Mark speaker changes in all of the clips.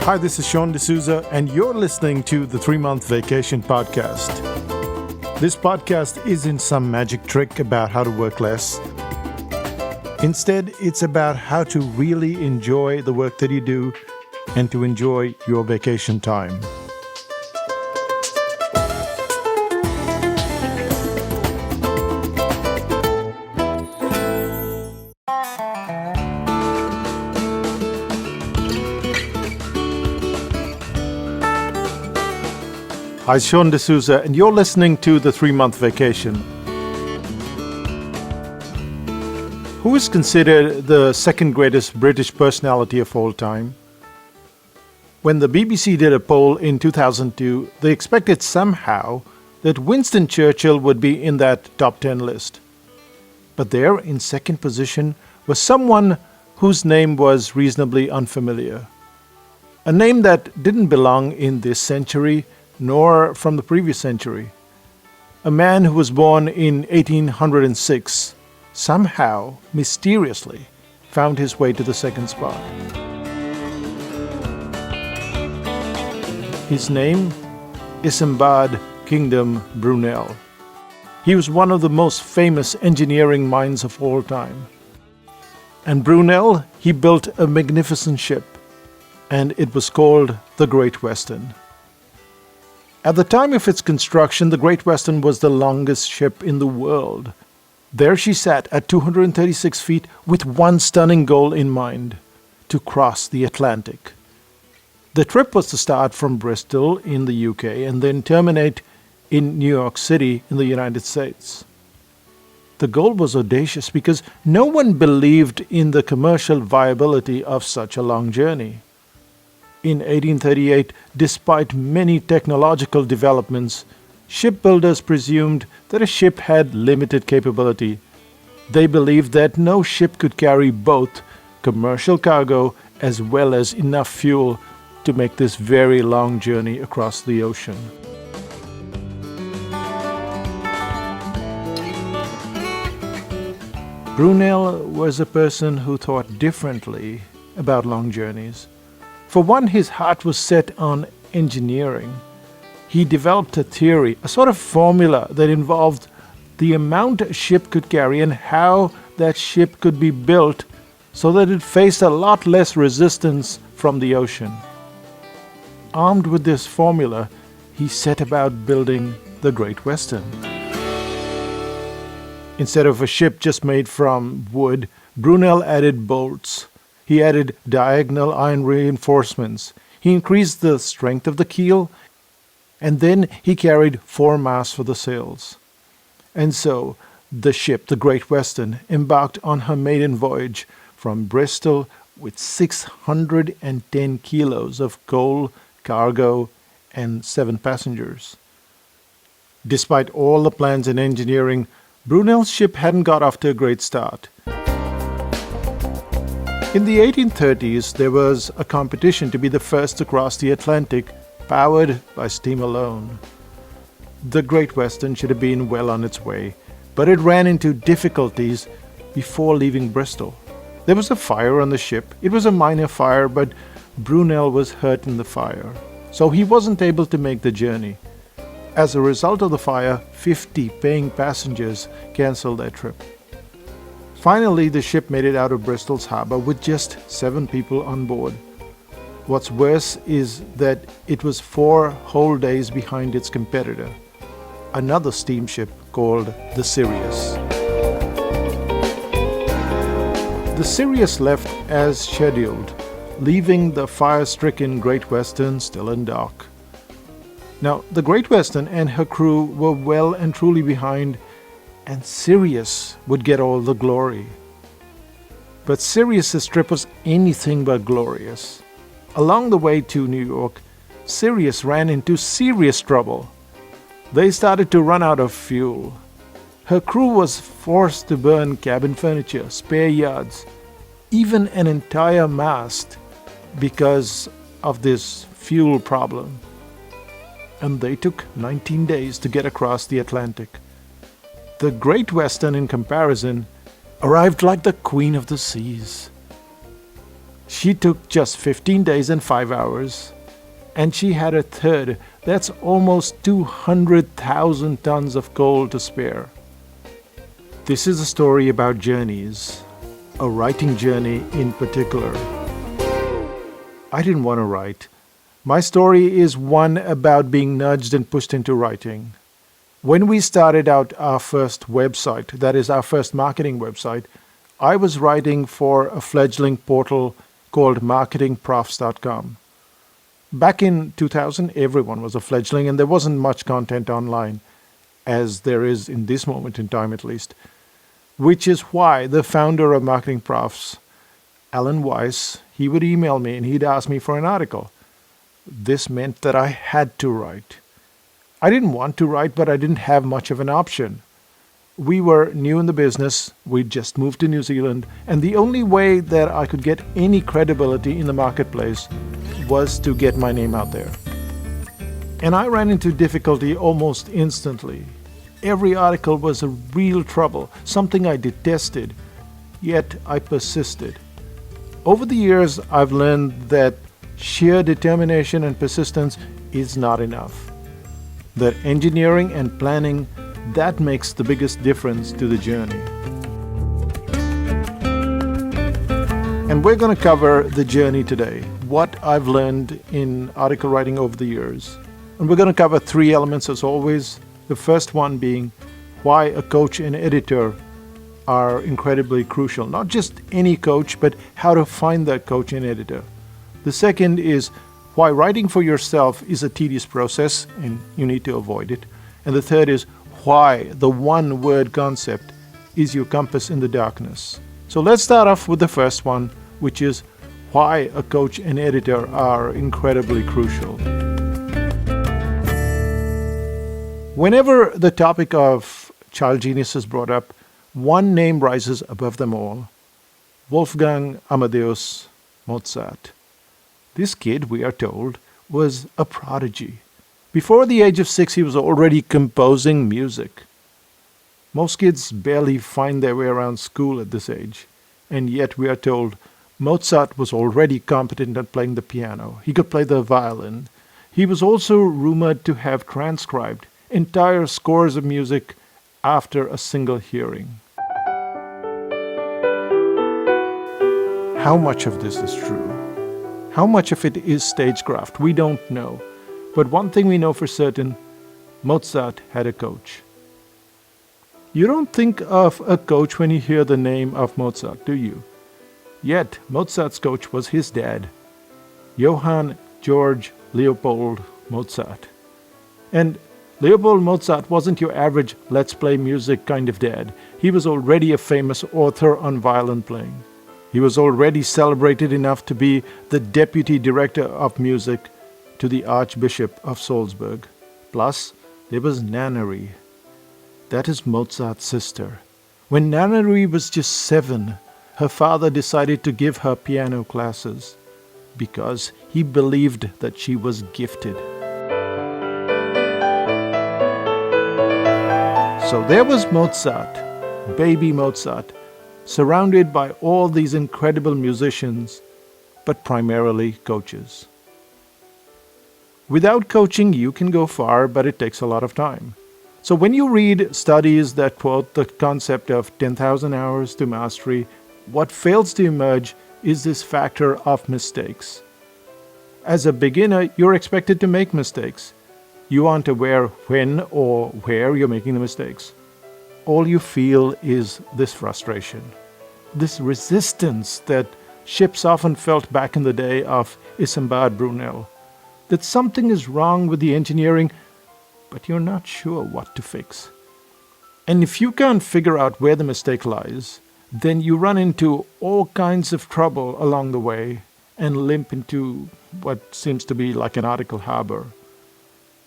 Speaker 1: Hi, this is Sean D'Souza, and you're listening to the 3-Month Vacation Podcast. This podcast isn't some magic trick about how to work less. Instead, it's about how to really enjoy the work that you do and to enjoy your vacation time. Hi, Sean D'Souza, and you're listening to the 3-Month Vacation. Who is considered the second greatest British personality of all time? When the BBC did a poll in 2002, they expected somehow that Winston Churchill would be in that top 10 list. But there, in second position, was someone whose name was reasonably unfamiliar. A name that didn't belong in this century, nor from the previous century. A man who was born in 1806 somehow, mysteriously, found his way to the second spot. His name, Isambard Kingdom Brunel. He was one of the most famous engineering minds of all time. And Brunel, he built a magnificent ship, and it was called the Great Western. At the time of its construction, the Great Western was the longest ship in the world. There she sat at 236 feet with one stunning goal in mind: to cross the Atlantic. The trip was to start from Bristol in the UK and then terminate in New York City in the United States. The goal was audacious because no one believed in the commercial viability of such a long journey. In 1838, despite many technological developments, shipbuilders presumed that a ship had limited capability. They believed that no ship could carry both commercial cargo as well as enough fuel to make this very long journey across the ocean. Brunel was a person who thought differently about long journeys. For one, his heart was set on engineering. He developed a theory, a sort of formula that involved the amount a ship could carry and how that ship could be built so that it faced a lot less resistance from the ocean. Armed with this formula, he set about building the Great Western. Instead of a ship just made from wood, Brunel added bolts. He added diagonal iron reinforcements. He increased the strength of the keel, and then he carried 4 masts for the sails. And so the ship, the Great Western, embarked on her maiden voyage from Bristol with 610 kilos of coal, cargo, and 7 passengers. Despite all the plans and engineering, Brunel's ship hadn't got off to a great start. In the 1830s, there was a competition to be the first to cross the Atlantic, powered by steam alone. The Great Western should have been well on its way, but it ran into difficulties before leaving Bristol. There was a fire on the ship. It was a minor fire, but Brunel was hurt in the fire, so he wasn't able to make the journey. As a result of the fire, 50 paying passengers canceled their trip. Finally, the ship made it out of Bristol's harbor with just 7 people on board. What's worse is that it was 4 whole days behind its competitor, another steamship called the Sirius. The Sirius left as scheduled, leaving the fire-stricken Great Western still in dock. Now, the Great Western and her crew were well and truly behind, and Sirius would get all the glory. But Sirius's trip was anything but glorious. Along the way to New York, Sirius ran into serious trouble. They started to run out of fuel. Her crew was forced to burn cabin furniture, spare yards, even an entire mast because of this fuel problem. And they took 19 days to get across the Atlantic. The Great Western, in comparison, arrived like the queen of the seas. She took just 15 days and 5 hours, and she had a third. That's almost 200,000 tons of coal to spare. This is a story about journeys, a writing journey in particular. I didn't want to write. My story is one about being nudged and pushed into writing. When we started out our first website, that is our first marketing website, I was writing for a fledgling portal called marketingprofs.com. Back in 2000, everyone was a fledgling and there wasn't much content online, as there is in this moment in time at least, which is why the founder of Marketing Profs, Alan Weiss, he would email me and he'd ask me for an article. This meant that I had to write. I didn't want to write, but I didn't have much of an option. We were new in the business, we'd just moved to New Zealand, and the only way that I could get any credibility in the marketplace was to get my name out there. And I ran into difficulty almost instantly. Every article was a real trouble, something I detested, yet I persisted. Over the years, I've learned that sheer determination and persistence is not enough. That engineering and planning, that makes the biggest difference to the journey. And we're going to cover the journey today, what I've learned in article writing over the years. And we're going to cover 3 elements as always. The first one being why a coach and editor are incredibly crucial. Not just any coach, but how to find that coach and editor. The second is why writing for yourself is a tedious process and you need to avoid it. And the third is why the one-word concept is your compass in the darkness. So let's start off with the first one, which is why a coach and editor are incredibly crucial. Whenever the topic of child genius is brought up, one name rises above them all: Wolfgang Amadeus Mozart. This kid, we are told, was a prodigy. Before the age of 6, he was already composing music. Most kids barely find their way around school at this age, and yet we are told Mozart was already competent at playing the piano. He could play the violin. He was also rumored to have transcribed entire scores of music after a single hearing. How much of this is true? How much of it is stagecraft? We don't know. But one thing we know for certain, Mozart had a coach. You don't think of a coach when you hear the name of Mozart, do you? Yet, Mozart's coach was his dad, Johann Georg Leopold Mozart. And Leopold Mozart wasn't your average let's play music kind of dad. He was already a famous author on violin playing. He was already celebrated enough to be the deputy director of music to the Archbishop of Salzburg. Plus, there was Nannerl. That is Mozart's sister. When Nannerl was just 7, her father decided to give her piano classes because he believed that she was gifted. So there was Mozart, baby Mozart, surrounded by all these incredible musicians, but primarily coaches. Without coaching, you can go far, but it takes a lot of time. So when you read studies that quote the concept of 10,000 hours to mastery, what fails to emerge is this factor of mistakes. As a beginner, you're expected to make mistakes. You aren't aware when or where you're making the mistakes. All you feel is this frustration, this resistance that ships often felt back in the day of Isambard Brunel, that something is wrong with the engineering, but you're not sure what to fix. And if you can't figure out where the mistake lies, then you run into all kinds of trouble along the way and limp into what seems to be like an article harbor.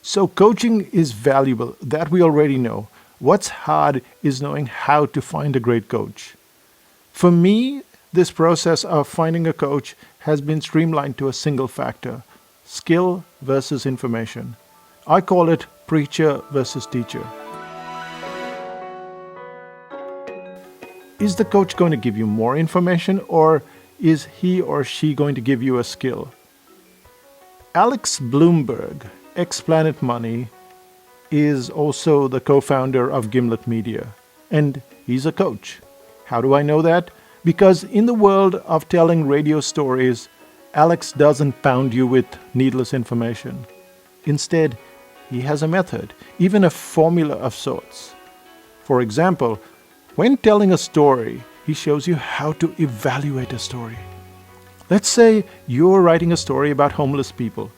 Speaker 1: So coaching is valuable, that we already know. What's hard is knowing how to find a great coach. For me, this process of finding a coach has been streamlined to a single factor: skill versus information. I call it preacher versus teacher. Is the coach going to give you more information, or is he or she going to give you a skill? Alex Blumberg, ex-Planet Money, is also the co-founder of Gimlet Media, and he's a coach. How do I know that? Because in the world of telling radio stories, Alex doesn't pound you with needless information. Instead, he has a method, even a formula of sorts. For example, when telling a story, he shows you how to evaluate a story. Let's say you're writing a story about homeless people.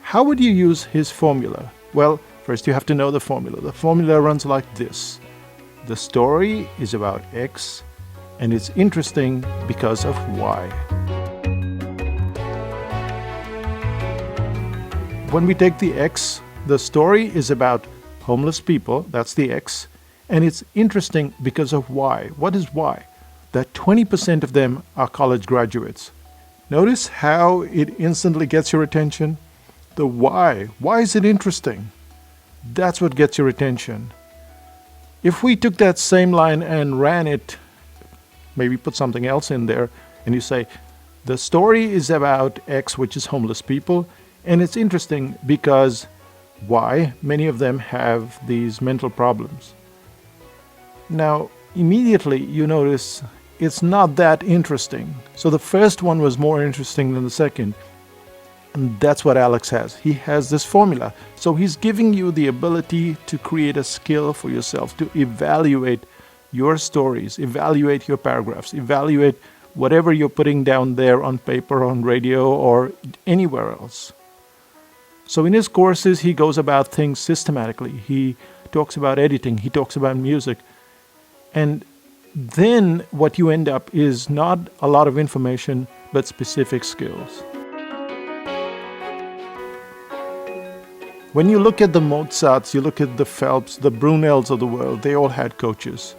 Speaker 1: How would you use his formula? Well, first you have to know the formula. The formula runs like this. The story is about X, and it's interesting because of Y. When we take the X, the story is about homeless people, that's the X, and it's interesting because of Y. What is Y? That 20% of them are college graduates. Notice how it instantly gets your attention? The why. Why is it interesting? That's what gets your attention. If we took that same line and ran it, maybe put something else in there, and you say, the story is about X, which is homeless people, and it's interesting because why? Many of them have these mental problems. Now, immediately you notice it's not that interesting. So the first one was more interesting than the second. And that's what Alex has. He has this formula. So he's giving you the ability to create a skill for yourself, to evaluate your stories, evaluate your paragraphs, evaluate whatever you're putting down there on paper, on radio, or anywhere else. So in his courses, he goes about things systematically. He talks about editing. He talks about music. And then what you end up is not a lot of information, but specific skills. When you look at the Mozarts, you look at the Phelps, the Brunels of the world, they all had coaches.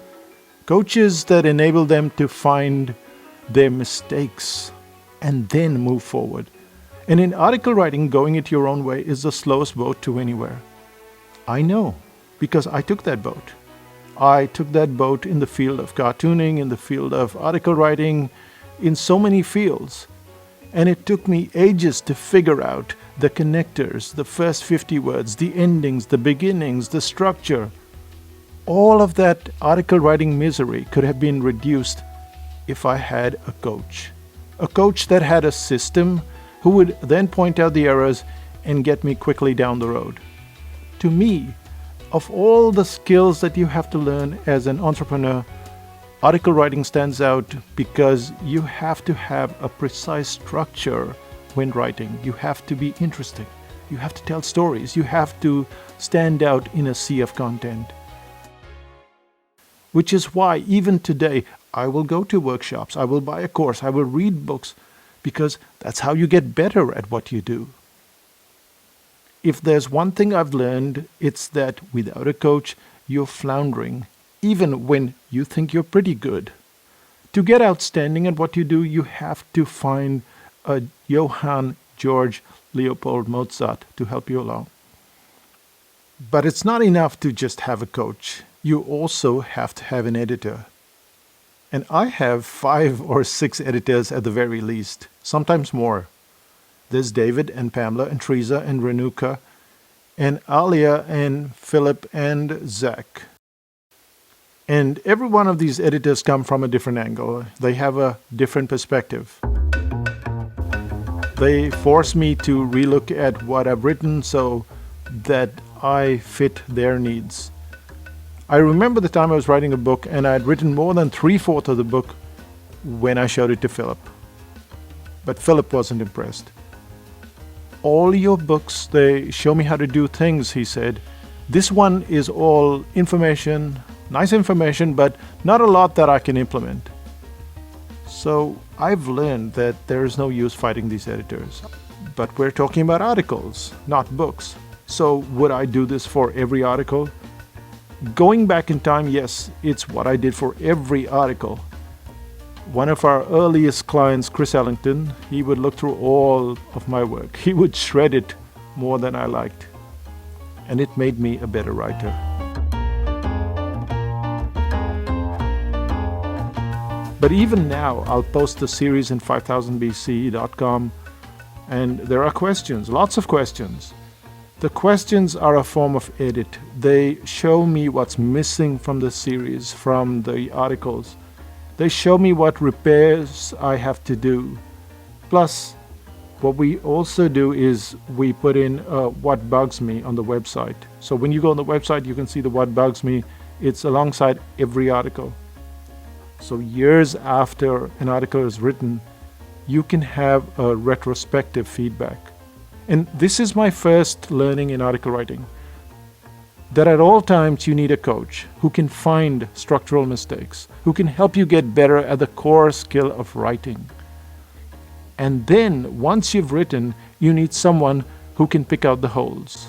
Speaker 1: Coaches that enable them to find their mistakes and then move forward. And in article writing, going it your own way is the slowest boat to anywhere. I know, because I took that boat. I took that boat in the field of cartooning, in the field of article writing, in so many fields. And it took me ages to figure out the connectors, the first 50 words, the endings, the beginnings, the structure. All of that article writing misery could have been reduced if I had a coach. A coach that had a system who would then point out the errors and get me quickly down the road. To me, of all the skills that you have to learn as an entrepreneur, article writing stands out because you have to have a precise structure when writing. You have to be interesting. You have to tell stories. You have to stand out in a sea of content. Which is why even today I will go to workshops, I will buy a course, I will read books, because that's how you get better at what you do. If there's one thing I've learned, it's that without a coach, you're floundering, even when you think you're pretty good. To get outstanding at what you do, you have to find a Johann George Leopold Mozart to help you along. But it's not enough to just have a coach. You also have to have an editor. And I have 5 or 6 editors at the very least, sometimes more. There's David and Pamela and Teresa and Renuka and Alia and Philip and Zach. And every one of these editors come from a different angle. They have a different perspective. They force me to relook at what I've written so that I fit their needs. I remember the time I was writing a book and I had written more than 3/4 of the book when I showed it to Philip. But Philip wasn't impressed. All your books, they show me how to do things, he said. This one is all information, nice information, but not a lot that I can implement. So I've learned that there is no use fighting these editors. But we're talking about articles, not books. So would I do this for every article? Going back in time, yes, it's what I did for every article. One of our earliest clients, Chris Ellington, he would look through all of my work. He would shred it more than I liked. And it made me a better writer. But even now, I'll post the series in 5000bc.com, and there are questions, lots of questions. The questions are a form of edit. They show me what's missing from the series, from the articles. They show me what repairs I have to do. Plus, what we also do is we put in what bugs me on the website. So when you go on the website, you can see the what bugs me. It's alongside every article. So years after an article is written, you can have a retrospective feedback. And this is my first learning in article writing, that at all times you need a coach who can find structural mistakes, who can help you get better at the core skill of writing. And then, once you've written, you need someone who can pick out the holes,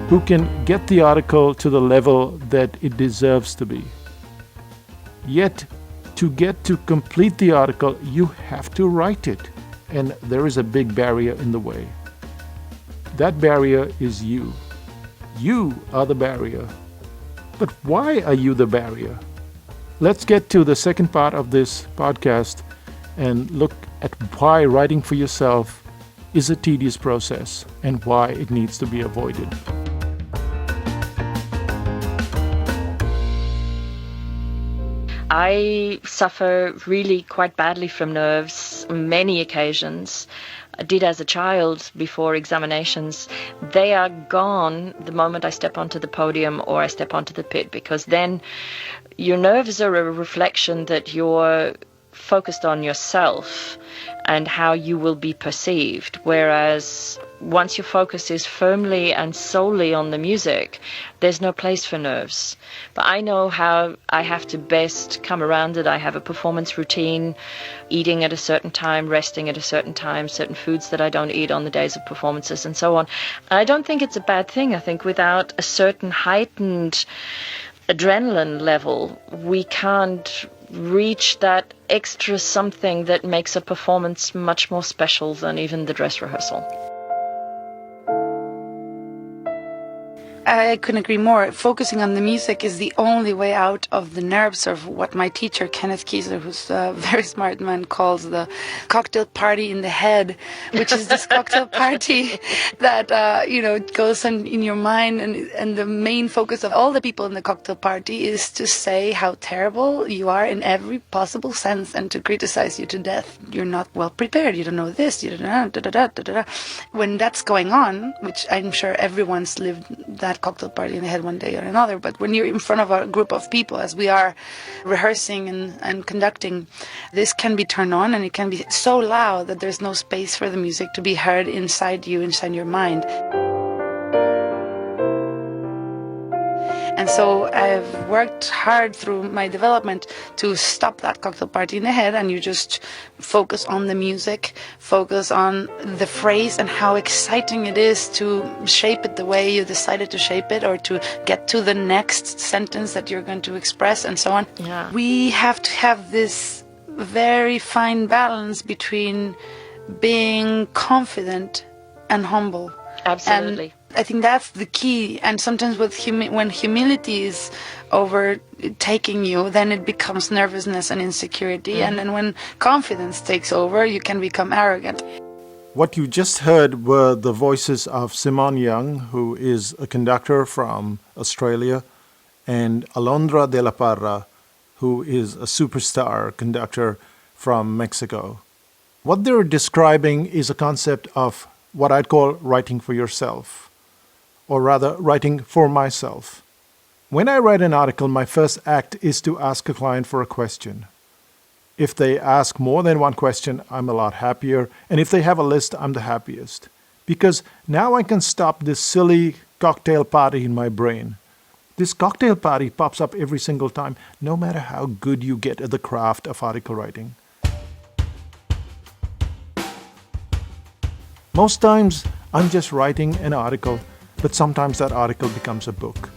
Speaker 1: who can get the article to the level that it deserves to be. Yet, to get to complete the article, you have to write it, and there is a big barrier in the way. That barrier is you. You are the barrier. But why are you the barrier? Let's get to the second part of this podcast and look at why writing for yourself is a tedious process and why it needs to be avoided.
Speaker 2: I suffer really quite badly from nerves on many occasions. I did as a child before examinations. They are gone the moment I step onto the podium or I step onto the pit, because then your nerves are a reflection that you're focused on yourself and how you will be perceived. Whereas once your focus is firmly and solely on the music, there's no place for nerves. But I know how I have to best come around it. I have a performance routine, eating at a certain time, resting at a certain time, certain foods that I don't eat on the days of performances and so on. I don't think it's a bad thing. I think without a certain heightened adrenaline level, we can't reach that extra something that makes a performance much more special than even the dress rehearsal.
Speaker 3: I couldn't agree more. Focusing on the music is the only way out of the nerves of what my teacher, Kenneth Kiesler, who's a very smart man, calls the cocktail party in the head, which is this cocktail party that, goes on in your mind. And the main focus of all the people in the cocktail party is to say how terrible you are in every possible sense and to criticize you to death. You're not well prepared. You don't know this. You don't know, da-da-da-da-da-da. When that's going on, which I'm sure everyone's lived that cocktail party in the head one day or another, but when you're in front of a group of people, as we are rehearsing and conducting, this can be turned on and it can be so loud that there's no space for the music to be heard inside you, inside your mind. And so I've worked hard through my development to stop that cocktail party in the head, and you just focus on the music, focus on the phrase and how exciting it is to shape it the way you decided to shape it, or to get to the next sentence that you're going to express, and so on.
Speaker 2: Yeah.
Speaker 3: We have to have this very fine balance between being confident and humble.
Speaker 2: Absolutely.
Speaker 3: And I think that's the key. And sometimes when humility is overtaking you, then it becomes nervousness and insecurity. And then when confidence takes over, you can become arrogant.
Speaker 1: What you just heard were the voices of Simon Young, who is a conductor from Australia, and Alondra de la Parra, who is a superstar conductor from Mexico. What they're describing is a concept of what I'd call writing for yourself, or rather writing for myself. When I write an article, my first act is to ask a client for a question. If they ask more than one question, I'm a lot happier, and if they have a list, I'm the happiest. Because now I can stop this silly cocktail party in my brain. This cocktail party pops up every single time, no matter how good you get at the craft of article writing. Most times, I'm just writing an article, but sometimes that article becomes a book.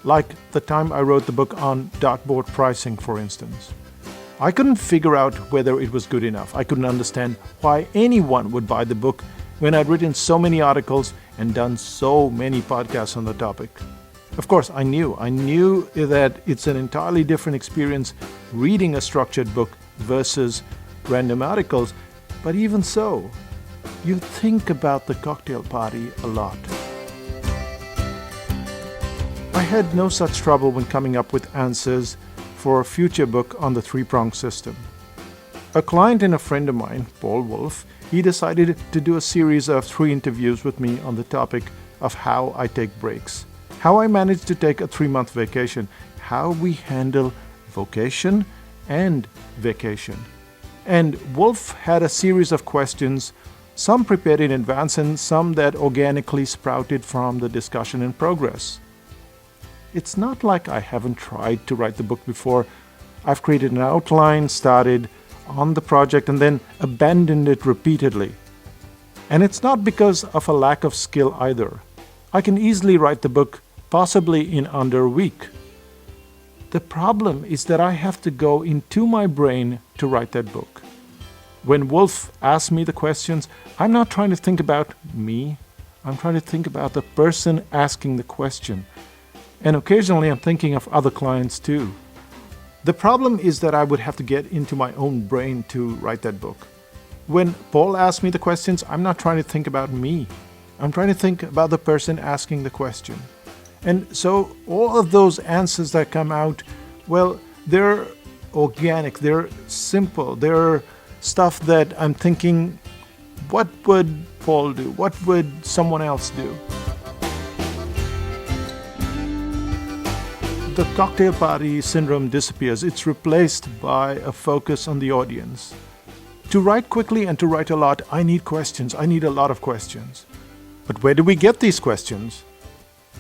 Speaker 1: Like the time I wrote the book on dartboard pricing, for instance. I couldn't figure out whether it was good enough. I couldn't understand why anyone would buy the book when I'd written so many articles and done so many podcasts on the topic. Of course, I knew that it's an entirely different experience reading a structured book versus random articles, but even so, you think about the cocktail party a lot. I had no such trouble when coming up with answers for a future book on the three-prong system. A client and a friend of mine, Paul Wolf, he decided to do a series of 3 interviews with me on the topic of how I take breaks, how I manage to take a 3-month vacation, how we handle vocation and vacation. And Wolf had a series of questions, some prepared in advance and some that organically sprouted from the discussion in progress. It's not like I haven't tried to write the book before. I've created an outline, started on the project, and then abandoned it repeatedly. And it's not because of a lack of skill either. I can easily write the book, possibly in under a week. The problem is that I have to go into my brain to write that book. When Wolf asks me the questions, I'm not trying to think about me. I'm trying to think about the person asking the question. And occasionally I'm thinking of other clients too. The problem is that I would have to get into my own brain to write that book. When Paul asks me the questions, I'm not trying to think about me. I'm trying to think about the person asking the question. And so all of those answers that come out, well, they're organic, they're simple, they're stuff that I'm thinking, what would Paul do? What would someone else do? The cocktail party syndrome disappears. It's replaced by a focus on the audience. To write quickly and to write a lot, I need questions. I need a lot of questions. But where do we get these questions?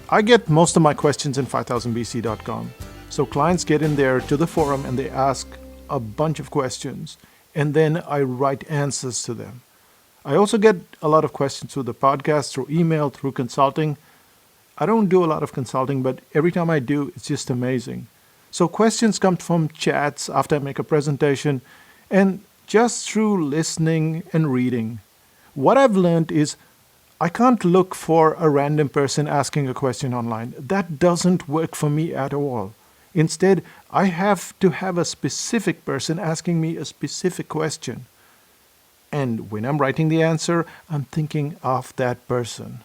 Speaker 1: I get most of my questions in 5000bc.com. So clients get in there to the forum and they ask a bunch of questions, and then I write answers to them. I also get a lot of questions through the podcast, through email, through consulting. I don't do a lot of consulting, but every time I do, it's just amazing. So questions come from chats after I make a presentation, and just through listening and reading. What I've learned is I can't look for a random person asking a question online. That doesn't work for me at all. Instead, I have to have a specific person asking me a specific question. And when I'm writing the answer, I'm thinking of that person.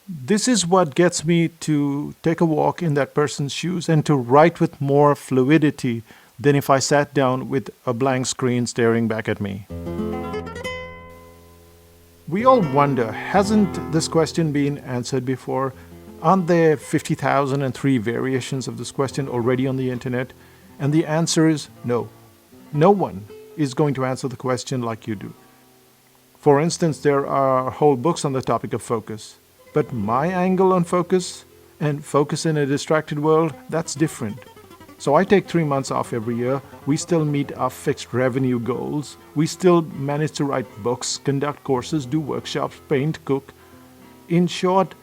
Speaker 1: This is what gets me to take a walk in that person's shoes and to write with more fluidity than if I sat down with a blank screen staring back at me. We all wonder, hasn't this question been answered before? Aren't there 50,003 variations of this question already on the internet? And the answer is no. No one is going to answer the question like you do. For instance, there are whole books on the topic of focus. But my angle on focus and focus in a distracted world, that's different. So I take 3 months off every year. We still meet our fixed revenue goals. We still manage to write books, conduct courses, do workshops, paint, cook. In short,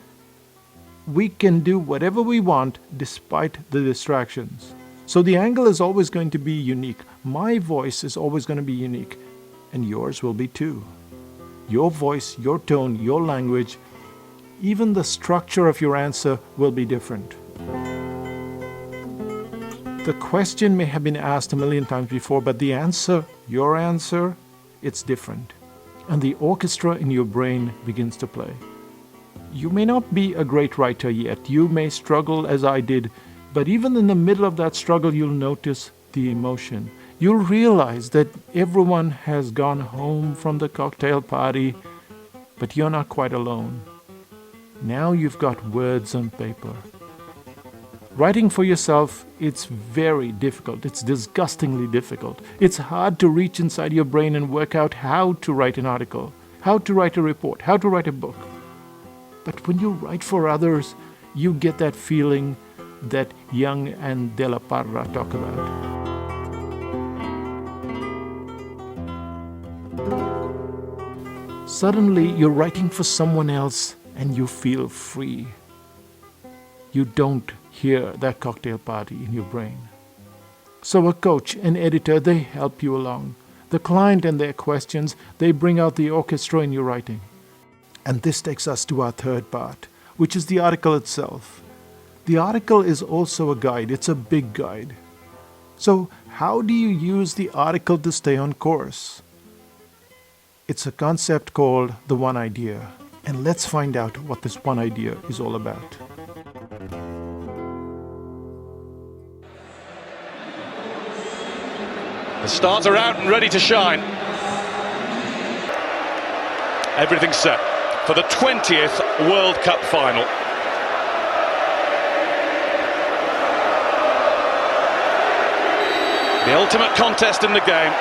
Speaker 1: we can do whatever we want despite the distractions. So the angle is always going to be unique. My voice is always going to be unique, and yours will be too. Your voice, your tone, your language, even the structure of your answer will be different. The question may have been asked a million times before, but the answer, your answer, it's different. And the orchestra in your brain begins to play. You may not be a great writer yet. You may struggle as I did, but even in the middle of that struggle, you'll notice the emotion. You'll realize that everyone has gone home from the cocktail party, but you're not quite alone. Now you've got words on paper. Writing for yourself, it's very difficult. It's disgustingly difficult. It's hard to reach inside your brain and work out how to write an article, how to write a report, how to write a book. But when you write for others, you get that feeling that Young and De La Parra talk about. Suddenly, you're writing for someone else and you feel free. You don't hear that cocktail party in your brain. So a coach, an editor, they help you along. The client and their questions, they bring out the orchestra in your writing. And this takes us to our third part, which is the article itself. The article is also a guide. It's a big guide. So, how do you use the article to stay on course? It's a concept called the one idea. And let's find out what this one idea is all about.
Speaker 4: The stars are out and ready to shine. Everything's set for the 20th World Cup final. The ultimate contest in the game.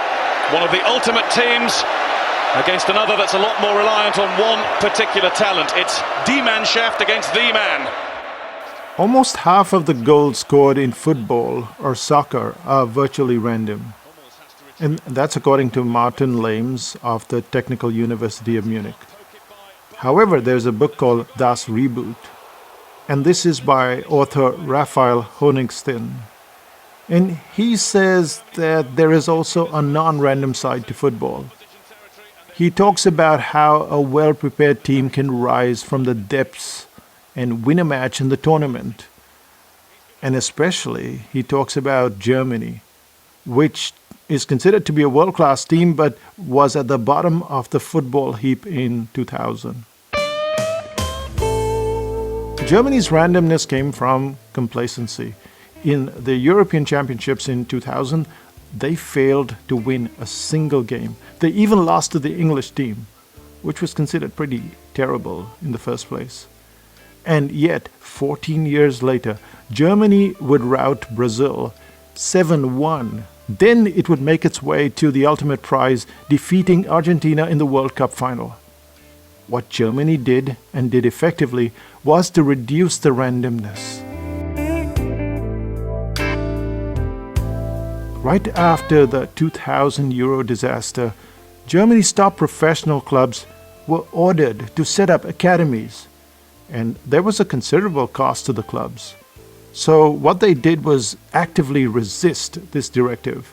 Speaker 4: One of the ultimate teams against another that's a lot more reliant on one particular talent. It's Die Mannschaft against the man.
Speaker 1: Almost half of the goals scored in football or soccer are virtually random. And that's according to Martin Lames of the Technical University of Munich. However, there's a book called Das Reboot, and this is by author Raphael Honigstein. And he says that there is also a non-random side to football. He talks about how a well-prepared team can rise from the depths and win a match in the tournament. And especially, he talks about Germany, which is considered to be a world-class team but was at the bottom of the football heap in 2000. Germany's randomness came from complacency. In the European Championships in 2000, they failed to win a single game. They even lost to the English team, which was considered pretty terrible in the first place. And yet, 14 years later, Germany would rout Brazil 7-1. Then it would make its way to the ultimate prize, defeating Argentina in the World Cup final. What Germany did, and did effectively, was to reduce the randomness. Right after the 2000 Euro disaster, Germany's top professional clubs were ordered to set up academies, and there was a considerable cost to the clubs. So what they did was actively resist this directive.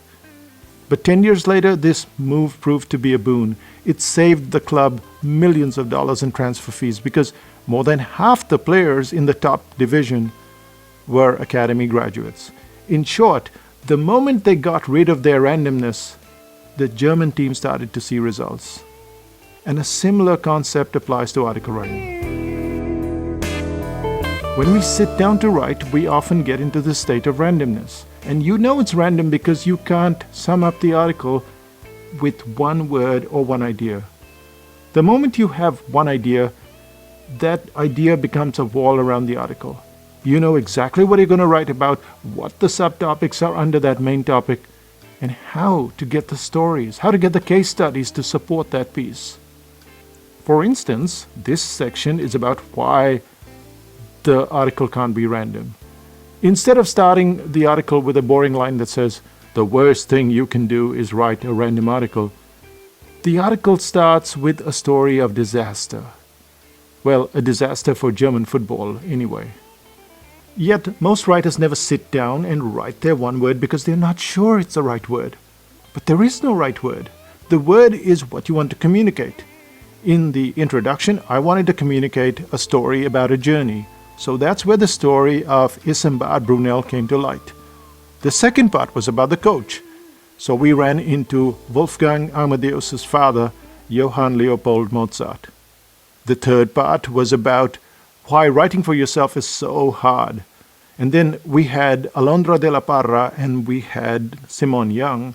Speaker 1: But 10 years later, this move proved to be a boon. It saved the club millions of dollars in transfer fees because more than half the players in the top division were academy graduates. In short, the moment they got rid of their randomness, the German team started to see results. And a similar concept applies to article writing. When we sit down to write, we often get into the state of randomness. And you know it's random because you can't sum up the article with one word or one idea. The moment you have one idea, that idea becomes a wall around the article. You know exactly what you're going to write about, what the subtopics are under that main topic, and how to get the stories, how to get the case studies to support that piece. For instance, this section is about why the article can't be random. Instead of starting the article with a boring line that says, "The worst thing you can do is write a random article," the article starts with a story of disaster. Well, a disaster for German football, anyway. Yet, most writers never sit down and write their one word because they're not sure it's the right word. But there is no right word. The word is what you want to communicate. In the introduction, I wanted to communicate a story about a journey. So that's where the story of Isambard Brunel came to light. The second part was about the coach. So we ran into Wolfgang Amadeus's father, Johann Leopold Mozart. The third part was about why writing for yourself is so hard. And then we had Alondra de la Parra and we had Simone Young.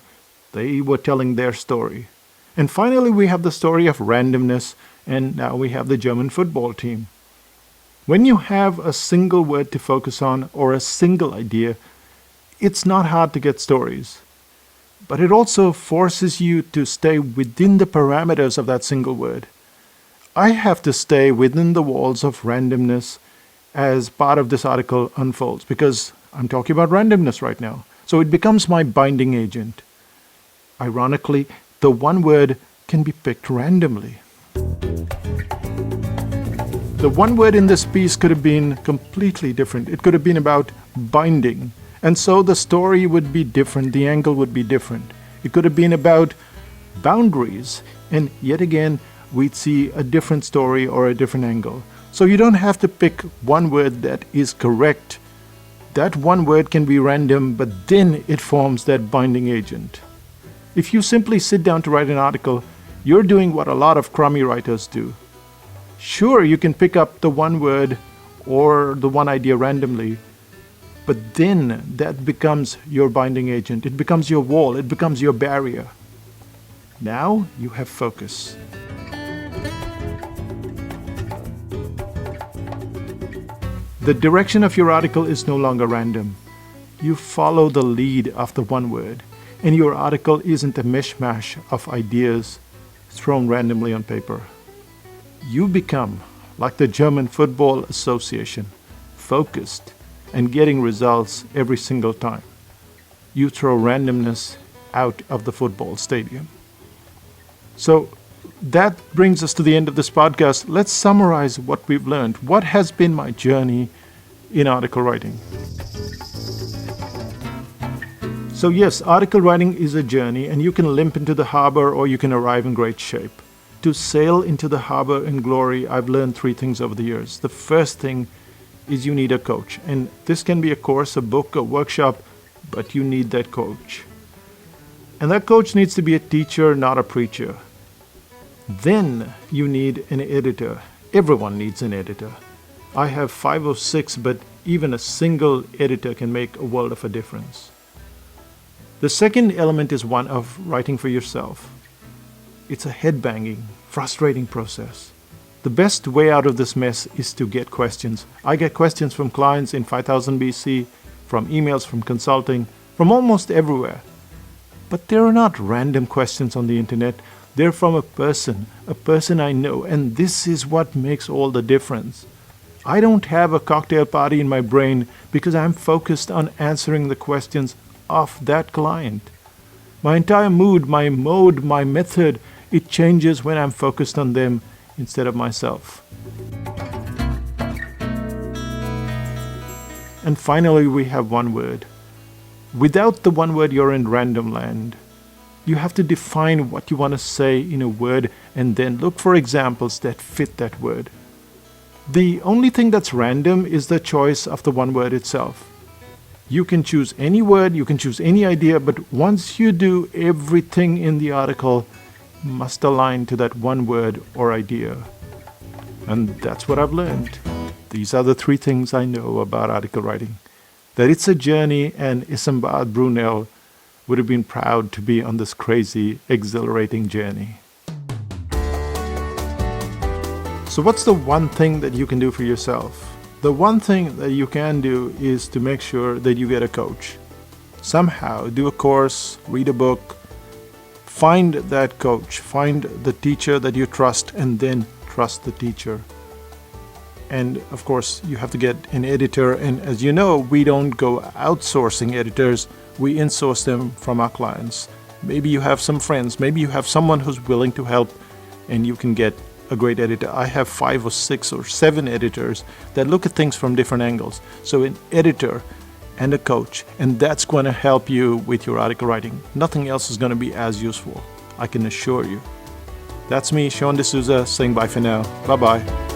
Speaker 1: They were telling their story. And finally we have the story of randomness, and now we have the German football team. When you have a single word to focus on or a single idea, it's not hard to get stories. But it also forces you to stay within the parameters of that single word. I have to stay within the walls of randomness as part of this article unfolds, because I'm talking about randomness right now. So it becomes my binding agent. Ironically, the one word can be picked randomly. The one word in this piece could have been completely different. It could have been about binding. And so the story would be different, the angle would be different. It could have been about boundaries, and yet again, we'd see a different story or a different angle. So you don't have to pick one word that is correct That one word can be random, but then it forms that binding agent. If you simply sit down to write an article, you're doing what a lot of crummy writers do. Sure, you can pick up the one word or the one idea randomly, but then that becomes your binding agent. It becomes your wall. It becomes your barrier. Now you have focus. The direction of your article is no longer random. You follow the lead of the one word, and your article isn't a mishmash of ideas thrown randomly on paper. You become, like the German Football Association, focused and getting results every single time. You throw randomness out of the football stadium. So that brings us to the end of this podcast. Let's summarize what we've learned. What has been my journey in article writing? So yes, article writing is a journey, and you can limp into the harbor or you can arrive in great shape. To sail into the harbor in glory, I've learned 3 things over the years. The first thing is you need a coach. And this can be a course, a book, a workshop, but you need that coach. And that coach needs to be a teacher, not a preacher. Then you need an editor. Everyone needs an editor. I have 5 or 6, but even a single editor can make a world of a difference. The second element is one of writing for yourself. It's a head-banging, frustrating process. The best way out of this mess is to get questions. I get questions from clients in 5000 BC, from emails, from consulting, from almost everywhere. But they are not random questions on the internet. They're from a person I know, and this is what makes all the difference. I don't have a cocktail party in my brain because I'm focused on answering the questions of that client. My entire mood, my mode, my method, it changes when I'm focused on them instead of myself. And finally, we have one word. Without the one word, you're in random land. You have to define what you want to say in a word and then look for examples that fit that word. The only thing that's random is the choice of the one word itself. You can choose any word, you can choose any idea, but once you do, everything in the article must align to that one word or idea. And that's what I've learned. These are the 3 things I know about article writing. That it's a journey, and Isambard Brunel would have been proud to be on this crazy, exhilarating journey. So what's the one thing that you can do for yourself? The one thing that you can do is to make sure that you get a coach. Somehow do a course, read a book, find that coach, find the teacher that you trust, and then trust the teacher. And of course, you have to get an editor. And as you know, we don't go outsourcing editors. We insource them from our clients. Maybe you have some friends. Maybe you have someone who's willing to help, and you can get a great editor. I have 5 or 6 or 7 editors that look at things from different angles. So an editor and a coach, and that's going to help you with your article writing. Nothing else is going to be as useful, I can assure you. That's me, Sean D'Souza, saying bye for now. Bye-bye.